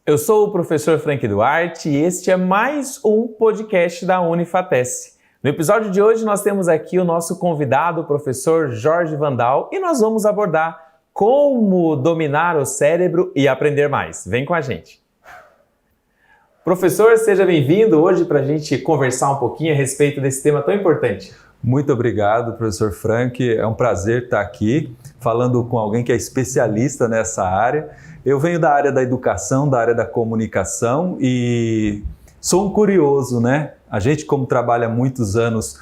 Eu sou o professor Frank Duarte e este é mais um podcast da Unifatesc. No episódio de hoje nós temos aqui o nosso convidado, o professor Jorge Vandal, e nós vamos abordar como dominar o cérebro e aprender mais. Vem com a gente. Professor, seja bem-vindo hoje para a gente conversar um pouquinho a respeito desse tema tão importante. Muito obrigado, professor Frank. É um prazer estar aqui falando com alguém que é especialista nessa área. Eu venho da área da educação, da área da comunicação e sou um curioso, né? A gente, como trabalha muitos anos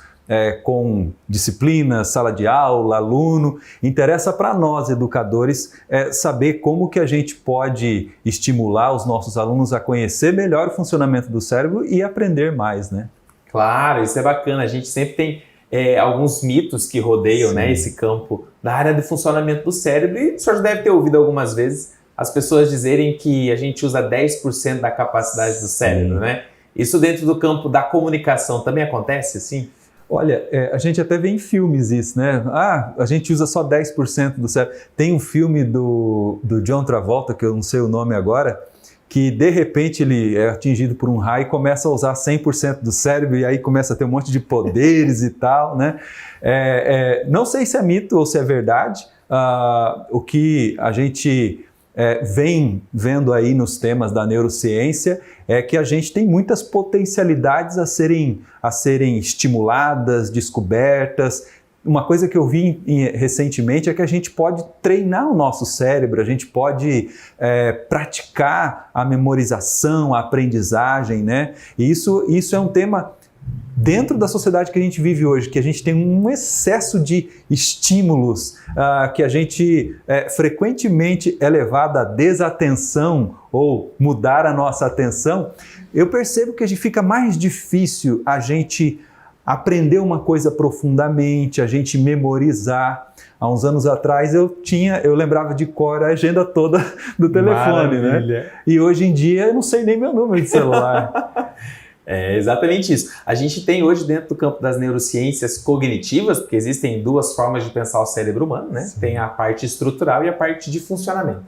com disciplina, sala de aula, aluno, interessa para nós, educadores, saber como que a gente pode estimular os nossos alunos a conhecer melhor o funcionamento do cérebro e aprender mais, né? Claro, isso é bacana. A gente sempre tem alguns mitos que rodeiam, né, esse campo da área do funcionamento do cérebro e o senhor já deve ter ouvido algumas vezes as pessoas dizerem que a gente usa 10% da capacidade do cérebro, né? Isso dentro do campo da comunicação também acontece assim? Olha, a gente até vê em filmes isso, né? A gente usa só 10% do cérebro. Tem um filme do John Travolta, que eu não sei o nome agora, que de repente ele é atingido por um raio e começa a usar 100% do cérebro e aí começa a ter um monte de poderes e tal, né? Não sei se é mito ou se é verdade. O que a gente vem vendo aí nos temas da neurociência é que a gente tem muitas potencialidades a serem estimuladas, descobertas. Uma coisa que eu vi recentemente é que a gente pode treinar o nosso cérebro, a gente pode praticar a memorização, a aprendizagem, né? E isso é um tema dentro da sociedade que a gente vive hoje, que a gente tem um excesso de estímulos, que a gente frequentemente é levado à desatenção ou mudar a nossa atenção. Eu percebo que fica mais difícil a gente aprender uma coisa profundamente, a gente memorizar. Há uns anos atrás eu lembrava de cor a agenda toda do telefone, né? E hoje em dia eu não sei nem meu número de celular. É exatamente isso. A gente tem hoje dentro do campo das neurociências cognitivas, porque existem duas formas de pensar o cérebro humano, né? Sim. Tem a parte estrutural e a parte de funcionamento.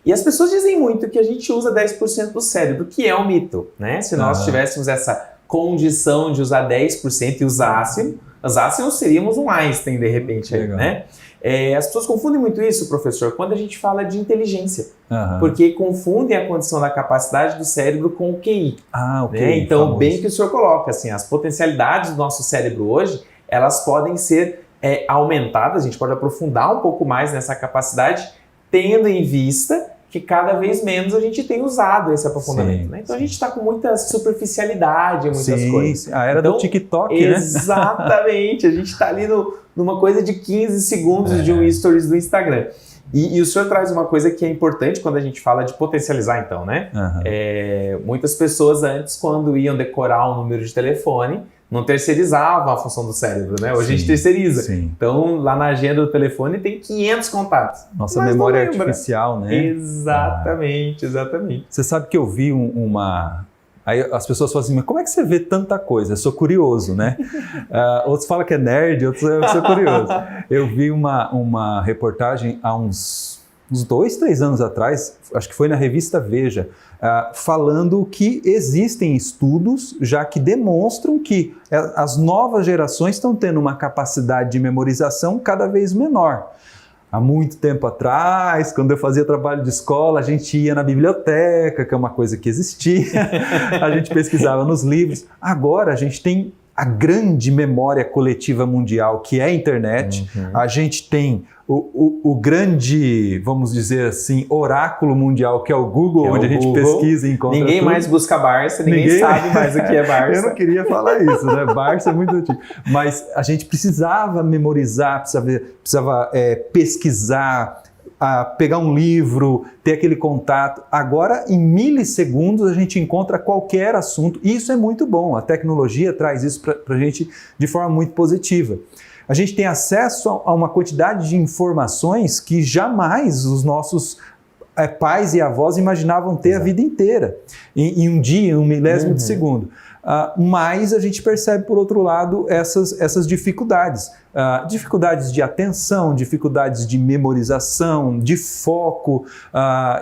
E as pessoas dizem muito que a gente usa 10% do cérebro, que é um mito, né? Se nós tivéssemos essa condição de usar 10% e usássemos, seríamos um Einstein de repente, aí, né? As pessoas confundem muito isso, professor, quando a gente fala de inteligência, porque confundem a condição da capacidade do cérebro com o QI. Ok. Né? Então, bem que o senhor coloca, assim, as potencialidades do nosso cérebro hoje, elas podem ser aumentadas, a gente pode aprofundar um pouco mais nessa capacidade, tendo em vista que cada vez menos a gente tem usado esse aprofundamento. Né? Então a gente está com muita superficialidade em muitas coisas. A era do TikTok, né? Exatamente, a gente está ali numa coisa de 15 segundos de um stories do Instagram. E o senhor traz uma coisa que é importante quando a gente fala de potencializar, então, né? Muitas pessoas antes, quando iam decorar um número de telefone, não terceirizavam a função do cérebro, né? Hoje a gente terceiriza. Sim. Então, lá na agenda do telefone tem 500 contatos. Nossa memória artificial, né? Exatamente. Você sabe que eu vi Aí as pessoas falam assim, mas como é que você vê tanta coisa? Eu sou curioso, né? Outros falam que é nerd, outros eu sou curioso. Eu vi uma reportagem há uns 2, 3 anos atrás, acho que foi na revista Veja, falando que existem estudos já que demonstram que as novas gerações estão tendo uma capacidade de memorização cada vez menor. Há muito tempo atrás, quando eu fazia trabalho de escola, a gente ia na biblioteca, que é uma coisa que existia, a gente pesquisava nos livros. Agora a gente tem a grande memória coletiva mundial, que é a internet. A gente tem o grande, vamos dizer assim, oráculo mundial, que é o Google, onde a gente pesquisa e encontra Ninguém tudo. Mais busca Barça, ninguém sabe mais o que é Barça. Eu não queria falar isso, né? Barça é muito antigo. Mas a gente precisava memorizar, precisava pesquisar, pegar um livro, ter aquele contato. Agora, em milissegundos, a gente encontra qualquer assunto. E isso é muito bom. A tecnologia traz isso para a gente de forma muito positiva. A gente tem acesso a uma quantidade de informações que jamais os nossos pais e avós imaginavam ter a vida inteira, em um dia, em um milésimo de segundo. mas a gente percebe, por outro lado, essas dificuldades. Dificuldades de atenção, dificuldades de memorização, de foco.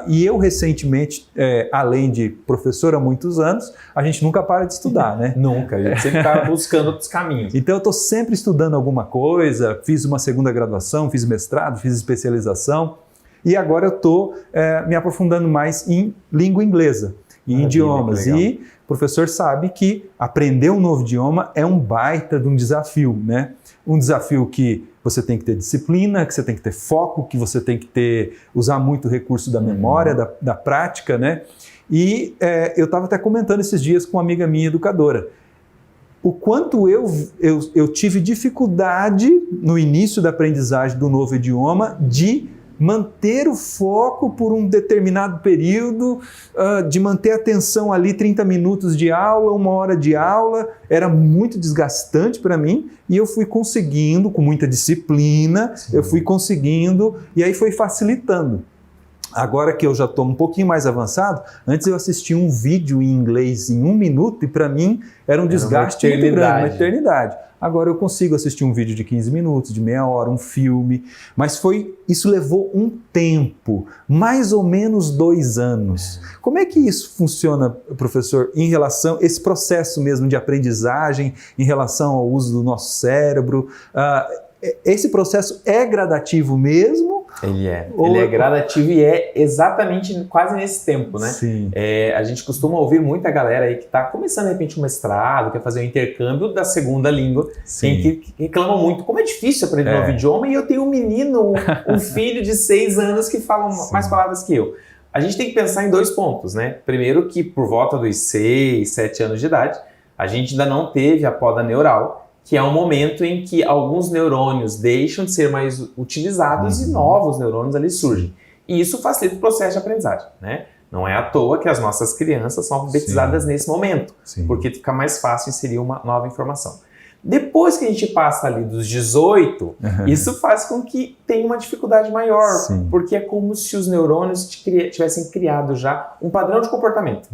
E eu, recentemente, além de professor há muitos anos, a gente nunca para de estudar, né? Nunca, a gente sempre está buscando outros caminhos. Então, eu estou sempre estudando alguma coisa, fiz uma segunda graduação, fiz mestrado, fiz especialização, e agora eu estou me aprofundando mais em língua inglesa, em idiomas. E o professor sabe que aprender um novo idioma é um baita de um desafio, né? Um desafio que você tem que ter disciplina, que você tem que ter foco, que você tem que usar muito o recurso da memória, da prática, né? E eu estava até comentando esses dias com uma amiga minha educadora, o quanto eu tive dificuldade no início da aprendizagem do novo idioma de manter o foco por um determinado período, de manter a atenção ali 30 minutos de aula, 1 hora de aula, era muito desgastante para mim e eu fui conseguindo, com muita disciplina, eu fui conseguindo e aí foi facilitando. Agora que eu já estou um pouquinho mais avançado, antes eu assistia um vídeo em inglês em 1 minuto e para mim era um desgaste muito grande, uma eternidade. Agora eu consigo assistir um vídeo de 15 minutos, de meia hora, um filme, mas isso levou um tempo, mais ou menos 2 anos. Como é que isso funciona, professor, em relação a esse processo mesmo de aprendizagem, em relação ao uso do nosso cérebro? Esse processo é gradativo mesmo? Ele é gradativo e é exatamente quase nesse tempo, né? Sim. A gente costuma ouvir muita galera aí que está começando de repente um mestrado, quer fazer um intercâmbio da segunda língua, que reclamam muito. Como é difícil aprender um novo idioma e eu tenho um menino, um filho de 6 anos que fala mais palavras que eu. A gente tem que pensar em 2 pontos, né? Primeiro que por volta dos 6, 7 anos de idade, a gente ainda não teve a poda neural, que é um momento em que alguns neurônios deixam de ser mais utilizados e novos neurônios ali surgem. E isso facilita o processo de aprendizagem, né? Não é à toa que as nossas crianças são alfabetizadas nesse momento, porque fica mais fácil inserir uma nova informação. Depois que a gente passa ali dos 18, isso faz com que tenha uma dificuldade maior, porque é como se os neurônios tivessem criado já um padrão de comportamento.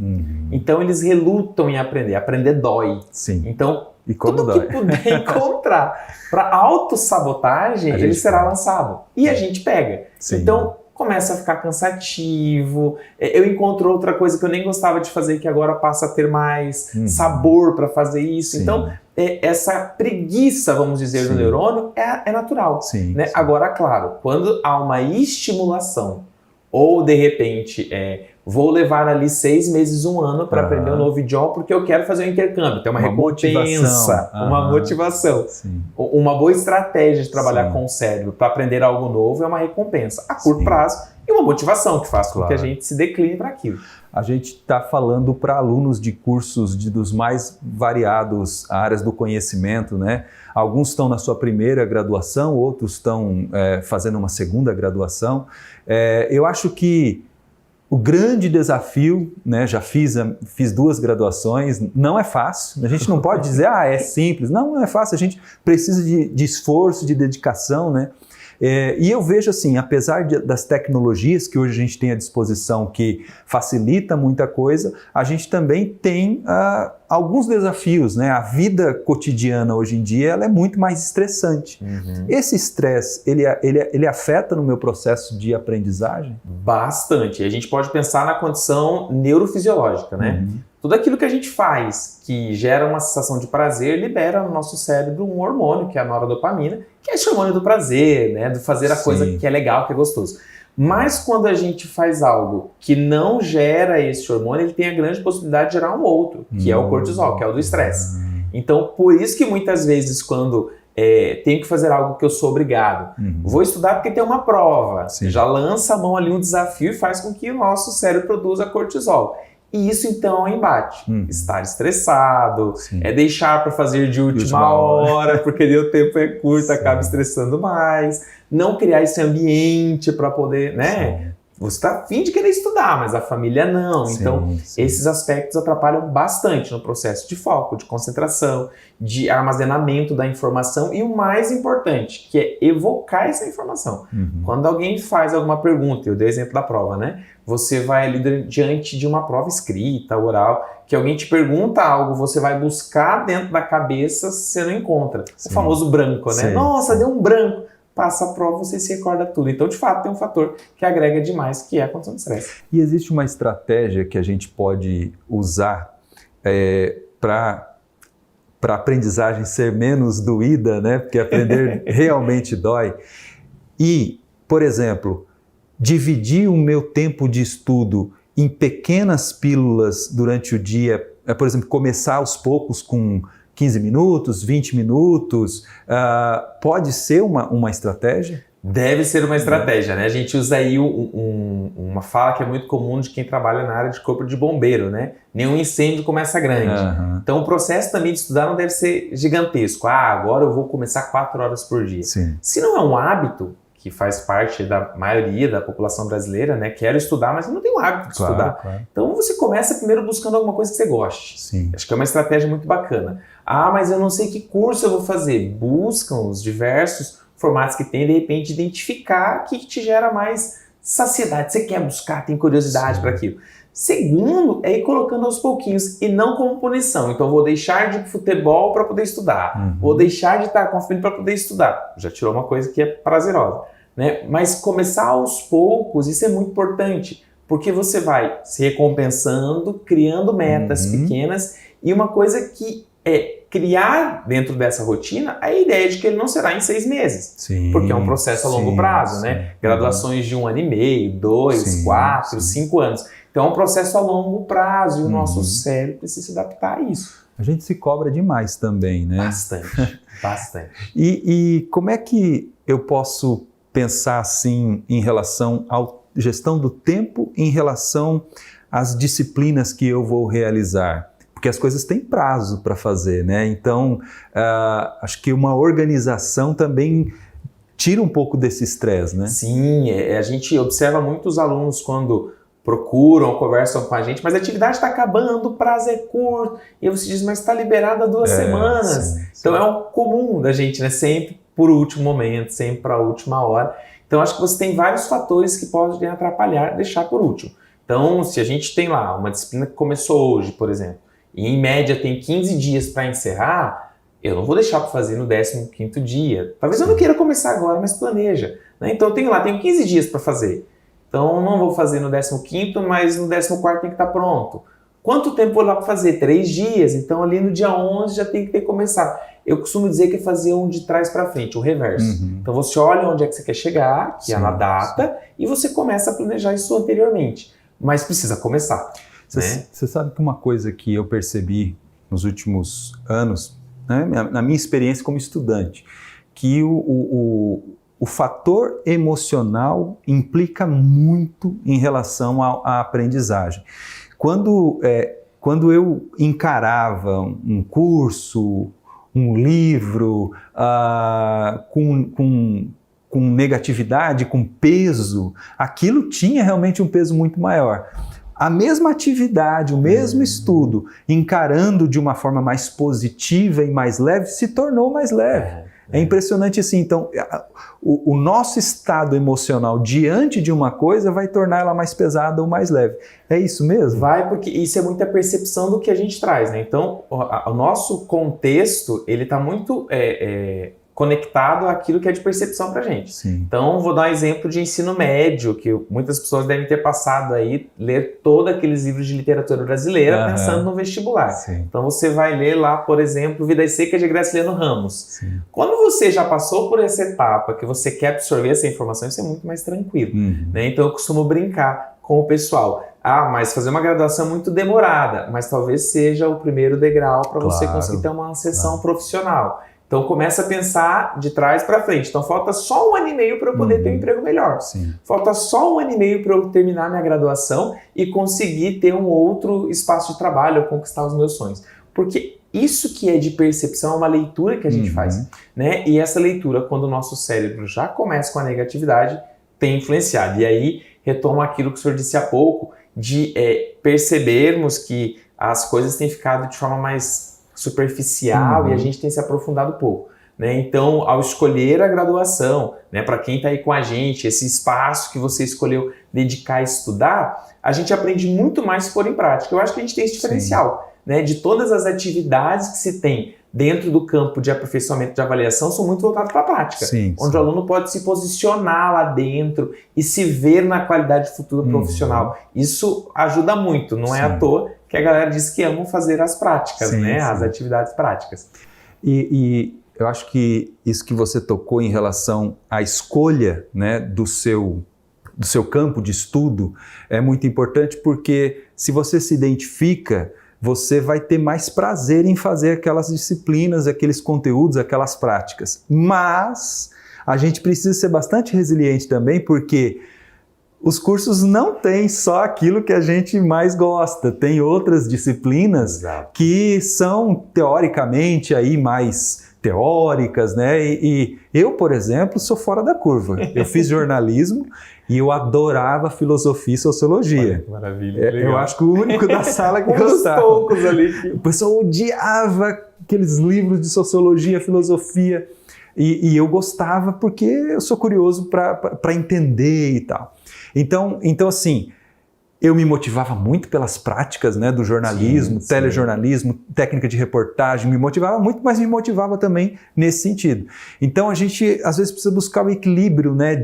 Então eles relutam em aprender. Aprender dói. Então, tudo que puder encontrar para autossabotagem, ele será lançado. E a gente pega. Então, começa a ficar cansativo. Eu encontro outra coisa que eu nem gostava de fazer, que agora passa a ter mais sabor para fazer isso. Então, essa preguiça, vamos dizer, do neurônio é natural. Né? Agora, claro, quando há uma estimulação, ou de repente, vou levar ali 6 meses, 1 ano para aprender um novo idioma porque eu quero fazer um intercâmbio, tem uma recompensa, uma motivação. Uma boa estratégia de trabalhar com o cérebro para aprender algo novo é uma recompensa a curto prazo e uma motivação que faz com que a gente se decline para aquilo. A gente está falando para alunos de cursos dos mais variados áreas do conhecimento, né? Alguns estão na sua primeira graduação, outros estão fazendo uma segunda graduação. Eu acho que o grande desafio, né, já fiz 2 graduações, não é fácil, a gente não pode dizer, é simples, não é fácil, a gente precisa de esforço, de dedicação, né? E eu vejo assim, apesar das tecnologias que hoje a gente tem à disposição que facilita muita coisa, a gente também tem alguns desafios, né? A vida cotidiana hoje em dia ela é muito mais estressante. Esse estresse, ele afeta no meu processo de aprendizagem? Bastante. A gente pode pensar na condição neurofisiológica, né? Tudo aquilo que a gente faz que gera uma sensação de prazer libera no nosso cérebro um hormônio, que é a noradopamina, que é esse hormônio do prazer, né? Do fazer a coisa que é legal, que é gostoso. Mas quando a gente faz algo que não gera esse hormônio, ele tem a grande possibilidade de gerar um outro, que é o cortisol, que é o do estresse. Então, por isso que muitas vezes quando tenho que fazer algo que eu sou obrigado, vou estudar porque tem uma prova, já lança a mão ali um desafio e faz com que o nosso cérebro produza cortisol. E isso então é um embate. Estar estressado, deixar para fazer de última hora, porque o tempo é curto, acaba estressando mais. Não criar esse ambiente para poder, né? Você está afim de querer estudar, mas a família não. Sim, então, sim. esses aspectos atrapalham bastante no processo de foco, de concentração, de armazenamento da informação e o mais importante, que é evocar essa informação. Quando alguém faz alguma pergunta, eu dei o exemplo da prova, né? Você vai ali diante de uma prova escrita, oral, que alguém te pergunta algo, você vai buscar dentro da cabeça, você não encontra. Sim. O famoso branco, né? Sim, Nossa, sim. deu um branco. Passa a prova, você se recorda tudo. Então, de fato, tem um fator que agrega demais, que é a condição de estresse. E existe uma estratégia que a gente pode usar para a aprendizagem ser menos doída, né? Porque aprender realmente dói. E, por exemplo, dividir o meu tempo de estudo em pequenas pílulas durante o dia, por exemplo, começar aos poucos com 15 minutos, 20 minutos, pode ser uma estratégia? Deve ser uma estratégia, né? A gente usa aí uma fala que é muito comum de quem trabalha na área de corpo de bombeiro, né? Nenhum incêndio começa grande. Então o processo também de estudar não deve ser gigantesco. Agora eu vou começar 4 horas por dia. Sim. Se não é um hábito, que faz parte da maioria da população brasileira, né? Quero estudar, mas não tem o hábito de estudar. Claro. Então você começa primeiro buscando alguma coisa que você goste. Sim. Acho que é uma estratégia muito bacana. Mas eu não sei que curso eu vou fazer. Buscam os diversos formatos que tem, de repente identificar o que te gera mais saciedade. Você quer buscar, tem curiosidade para aquilo. Segundo, é ir colocando aos pouquinhos e não como punição. Então, vou deixar de futebol para poder estudar. Vou deixar de estar com a família para poder estudar. Já tirou uma coisa que é prazerosa, né? Mas começar aos poucos, isso é muito importante, porque você vai se recompensando, criando metas pequenas e uma coisa que é criar dentro dessa rotina a ideia de que ele não será em 6 meses. Sim, porque é um processo a longo prazo, né? Graduações de 1 ano e meio, 2, 4, 5 anos. Então é um processo a longo prazo e o nosso cérebro precisa se adaptar a isso. A gente se cobra demais também, né? Bastante, bastante. E como é que eu posso pensar assim em relação à gestão do tempo, em relação às disciplinas que eu vou realizar? Porque as coisas têm prazo para fazer, né? Então, acho que uma organização também tira um pouco desse estresse, né? Sim, a gente observa muitos alunos quando procuram, conversam com a gente, mas a atividade está acabando, o prazo é curto, e aí você diz, mas está liberado há 2 semanas. Sim. Então é o comum da gente, né? Sempre por último momento, sempre para a última hora. Então acho que você tem vários fatores que podem atrapalhar, deixar por último. Então, se a gente tem lá uma disciplina que começou hoje, por exemplo, e em média tem 15 dias para encerrar, eu não vou deixar para fazer no 15º dia. Talvez eu não queira começar agora, mas planeja, né? Então eu tenho 15 dias para fazer. Então não vou fazer no 15º, mas no 14º tem que estar pronto. Quanto tempo vou lá para fazer? 3 dias. Então ali no dia 11 já tem que ter que começar. Eu costumo dizer que é fazer um de trás para frente, o reverso. Então você olha onde é que você quer chegar, que é na data, e você começa a planejar isso anteriormente. Mas precisa começar. Você sabe que uma coisa que eu percebi nos últimos anos, né, na minha experiência como estudante, que o fator emocional implica muito em relação à aprendizagem. Quando eu encarava um curso, um livro com negatividade, com peso, aquilo tinha realmente um peso muito maior. A mesma atividade, o mesmo estudo, encarando de uma forma mais positiva e mais leve, se tornou mais leve. É impressionante assim. Então, o nosso estado emocional diante de uma coisa vai tornar ela mais pesada ou mais leve. É isso mesmo? Vai, porque isso é muita percepção do que a gente traz, né? Então, o nosso contexto, ele está muito conectado àquilo que é de percepção pra gente. Sim. Então, vou dar um exemplo de ensino médio, que muitas pessoas devem ter passado aí, ler todos aqueles livros de literatura brasileira pensando no vestibular. Sim. Então, você vai ler lá, por exemplo, Vidas Secas de Graciliano Ramos. Sim. Quando você já passou por essa etapa, que você quer absorver essa informação, isso é muito mais tranquilo. Né? Então, eu costumo brincar com o pessoal. Mas fazer uma graduação é muito demorada, mas talvez seja o primeiro degrau para você conseguir ter uma ascensão profissional. Então começa a pensar de trás para frente. Então falta só 1 ano e meio para eu poder ter um emprego melhor. Sim. Falta só 1 ano e meio para eu terminar minha graduação e conseguir ter um outro espaço de trabalho, conquistar os meus sonhos. Porque isso que é de percepção é uma leitura que a gente faz, né? E essa leitura, quando o nosso cérebro já começa com a negatividade, tem influenciado. E aí retomo aquilo que o senhor disse há pouco, de percebermos que as coisas têm ficado de forma mais superficial e a gente tem se aprofundado pouco. Né? Então, ao escolher a graduação, né, para quem está aí com a gente, esse espaço que você escolheu dedicar a estudar, a gente aprende muito mais se for em prática. Eu acho que a gente tem esse diferencial, né, de todas as atividades que se tem dentro do campo de aperfeiçoamento de avaliação são muito voltadas para a prática, onde o aluno pode se posicionar lá dentro e se ver na qualidade futura profissional. Isso ajuda muito, não é à toa que a galera diz que amam fazer as práticas, né, as atividades práticas. E eu acho que isso que você tocou em relação à escolha, né, do seu campo de estudo é muito importante, porque se você se identifica, você vai ter mais prazer em fazer aquelas disciplinas, aqueles conteúdos, aquelas práticas. Mas a gente precisa ser bastante resiliente também, porque os cursos não têm só aquilo que a gente mais gosta, tem outras disciplinas que são teoricamente aí mais teóricas, né? E eu, por exemplo, sou fora da curva. Eu fiz jornalismo e eu adorava filosofia e sociologia. Olha, que maravilha. Eu acho que o único da sala que gostava. Poucos ali. O pessoal odiava aqueles livros de sociologia, filosofia. E eu gostava porque eu sou curioso para entender e tal. Então, assim, eu me motivava muito pelas práticas, né, do jornalismo, telejornalismo, técnica de reportagem, me motivava muito, mas me motivava também nesse sentido. Então a gente às vezes precisa buscar o equilíbrio, né,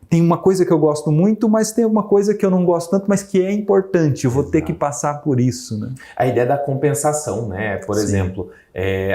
tem uma coisa que eu gosto muito, mas tem uma coisa que eu não gosto tanto, mas que é importante, eu vou ter que passar por isso, né? A ideia da compensação, né? Por exemplo,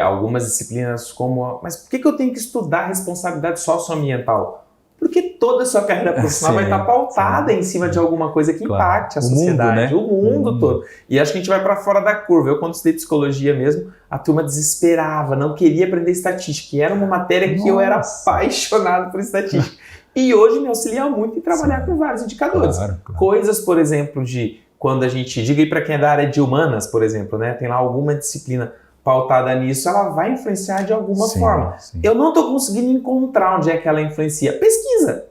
algumas disciplinas como... Mas por que eu tenho que estudar responsabilidade socioambiental? Porque toda a sua carreira profissional vai estar pautada em cima de alguma coisa que impacte a sociedade, o mundo todo. E acho que a gente vai para fora da curva. Eu, quando estudei psicologia mesmo, a turma desesperava, não queria aprender estatística. E era uma matéria que eu era apaixonado por estatística. E hoje me auxilia muito em trabalhar com vários indicadores. Coisas, por exemplo, de quando a gente... Diga aí para quem é da área de humanas, por exemplo, né? Tem lá alguma disciplina pautada nisso, ela vai influenciar de alguma forma. Eu não estou conseguindo encontrar onde é que ela influencia. Pesquisa.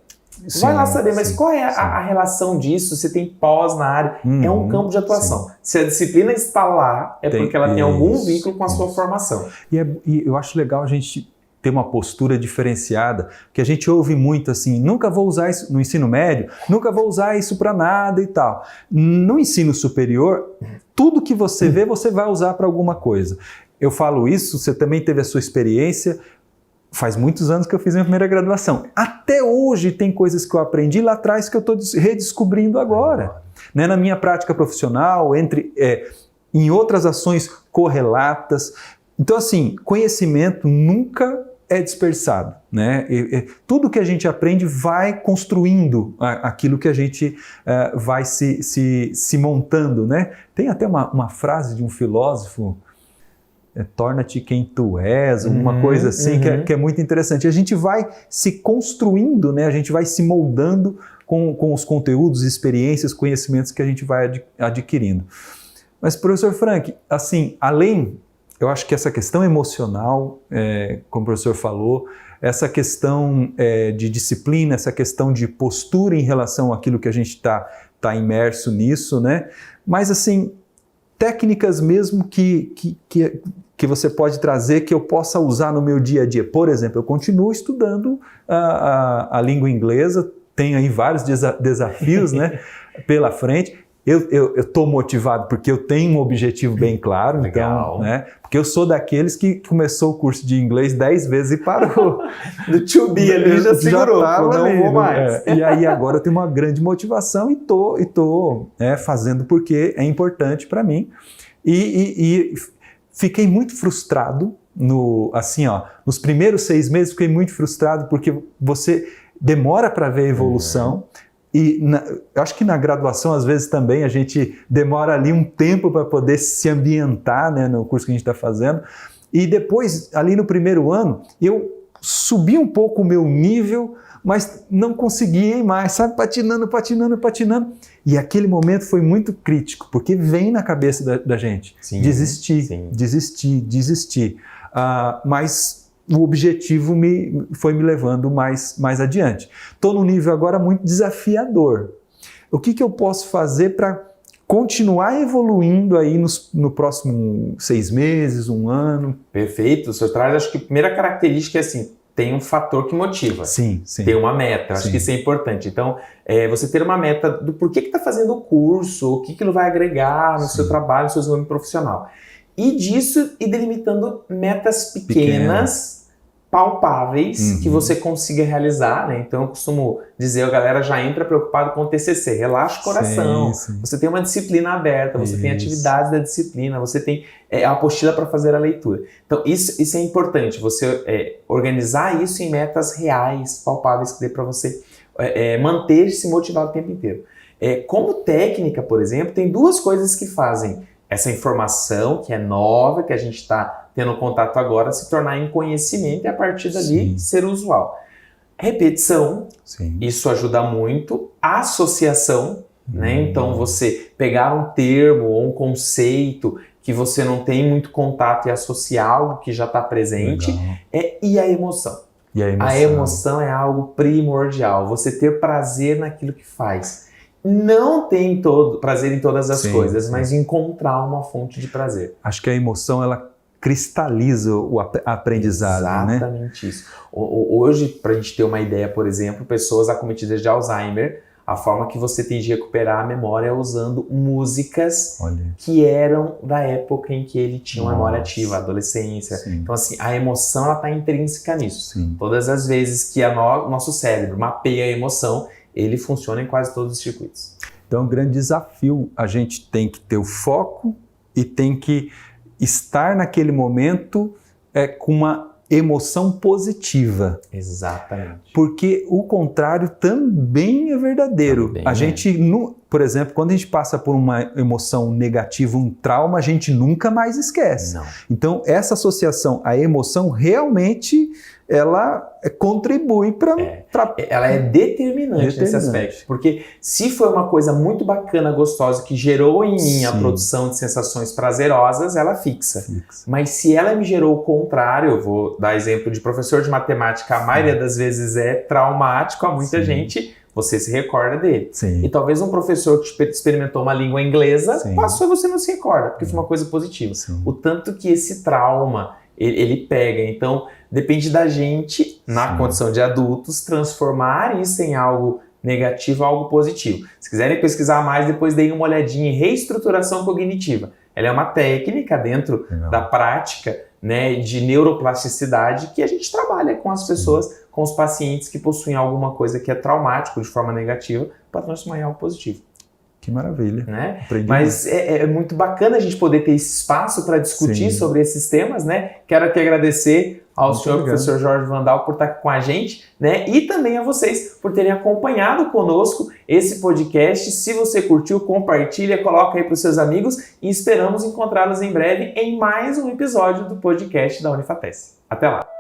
Vai lá saber, mas qual é a relação disso? Você tem pós na área, é um campo de atuação. Se a disciplina está lá, é porque ela tem algum vínculo com a sua formação. E eu acho legal a gente ter uma postura diferenciada, que a gente ouve muito assim, nunca vou usar isso no ensino médio, nunca vou usar isso para nada e tal. No ensino superior, tudo que você vê, você vai usar para alguma coisa. Eu falo isso, você também teve a sua experiência, faz muitos anos que eu fiz minha primeira graduação. Até hoje tem coisas que eu aprendi lá atrás que eu estou redescobrindo agora. Né? Na minha prática profissional, em outras ações correlatas. Então, assim, conhecimento nunca é dispersado. Né? Tudo que a gente aprende vai construindo aquilo que a gente vai se montando. Né? Tem até uma frase de um filósofo, torna-te quem tu és, uma coisa assim, que é muito interessante. A gente vai se construindo, né? A gente vai se moldando com os conteúdos, experiências, conhecimentos que a gente vai adquirindo. Mas, professor Frank, assim, eu acho que essa questão emocional, como o professor falou, essa questão de disciplina, essa questão de postura em relação àquilo que a gente está imerso nisso, né? Mas, assim, técnicas mesmo que você pode trazer, que eu possa usar no meu dia a dia. Por exemplo, eu continuo estudando a língua inglesa, tenho aí vários desafios, né, pela frente. Eu estou motivado porque eu tenho um objetivo bem claro. Então, né, porque eu sou daqueles que começou o curso de inglês 10 vezes e parou. Do to be ali já segurou, não vou mais. E aí agora eu tenho uma grande motivação e tô fazendo porque é importante para mim. E fiquei muito frustrado, nos primeiros 6 meses fiquei muito frustrado porque você demora para ver a evolução. E eu acho que na graduação, às vezes, também a gente demora ali um tempo para poder se ambientar, né, no curso que a gente está fazendo. E depois, ali no primeiro ano, eu subi um pouco o meu nível, mas não consegui ir mais, sabe? Patinando. E aquele momento foi muito crítico, porque vem na cabeça da gente desistir. Mas o objetivo foi me levando mais adiante. Estou num nível agora muito desafiador. o que eu posso fazer para continuar evoluindo aí no próximo 6 meses, 1 ano? Perfeito. O senhor traz, acho que a primeira característica é assim, tem um fator que motiva. Sim, sim. Tem uma meta, acho Sim. que isso é importante. Então, você ter uma meta do porquê que está fazendo o curso, o que ele vai agregar no seu trabalho, no seu desenvolvimento profissional. E disso, ir delimitando metas pequenas, palpáveis, que você consiga realizar, né? Então, eu costumo dizer, a galera já entra preocupado com o TCC. Relaxa o coração. Sim. Você tem uma disciplina aberta, você tem atividades da disciplina, você tem a apostila para fazer a leitura. Então, isso é importante, você organizar isso em metas reais, palpáveis, que dê para você manter-se motivado o tempo inteiro. Como técnica, por exemplo, tem 2 coisas que fazem essa informação, que é nova, que a gente está tendo contato agora, se tornar em conhecimento e a partir dali ser usual. Repetição, isso ajuda muito. Associação, né? Então você pegar um termo ou um conceito que você não tem muito contato e associar algo que já está presente. E a emoção. A emoção é algo primordial. Você ter prazer naquilo que faz. Não tem prazer em todas as coisas, mas encontrar uma fonte de prazer. Acho que a emoção, ela cristaliza o aprendizado, Exatamente isso. Hoje, para a gente ter uma ideia, por exemplo, pessoas acometidas de Alzheimer, a forma que você tem de recuperar a memória é usando músicas que eram da época em que ele tinha uma memória ativa, adolescência. Então, assim, a emoção ela está intrínseca nisso. Todas as vezes que nosso cérebro mapeia a emoção, ele funciona em quase todos os circuitos. Então, é um grande desafio. A gente tem que ter o foco e tem que estar naquele momento com uma emoção positiva. Exatamente. Porque o contrário também é verdadeiro. A gente, por exemplo, quando a gente passa por uma emoção negativa, um trauma, a gente nunca mais esquece. Então, essa associação à emoção realmente ela contribui para... Ela é determinante nesse aspecto. Porque se foi uma coisa muito bacana, gostosa, que gerou em mim a produção de sensações prazerosas, ela fixa. Mas se ela me gerou o contrário, eu vou dar exemplo de professor de matemática, a maioria das vezes é traumático a muita gente, você se recorda dele. E talvez um professor que experimentou uma língua inglesa, passou e você não se recorda, porque foi uma coisa positiva. O tanto que esse trauma, ele pega. Então, depende da gente, na condição de adultos, transformar isso em algo negativo, algo positivo. Se quiserem pesquisar mais, depois deem uma olhadinha em reestruturação cognitiva. Ela é uma técnica dentro da prática, né, de neuroplasticidade que a gente trabalha com as pessoas, com os pacientes que possuem alguma coisa que é traumático de forma negativa, para transformar em algo positivo. Que maravilha. Né? Mas é muito bacana a gente poder ter esse espaço para discutir sobre esses temas, né? Quero aqui agradecer ao senhor professor Jorge Vandal por estar aqui com a gente, né? E também a vocês por terem acompanhado conosco esse podcast. Se você curtiu, compartilha, coloca aí para os seus amigos e esperamos encontrá-los em breve em mais um episódio do podcast da Unifatec. Até lá!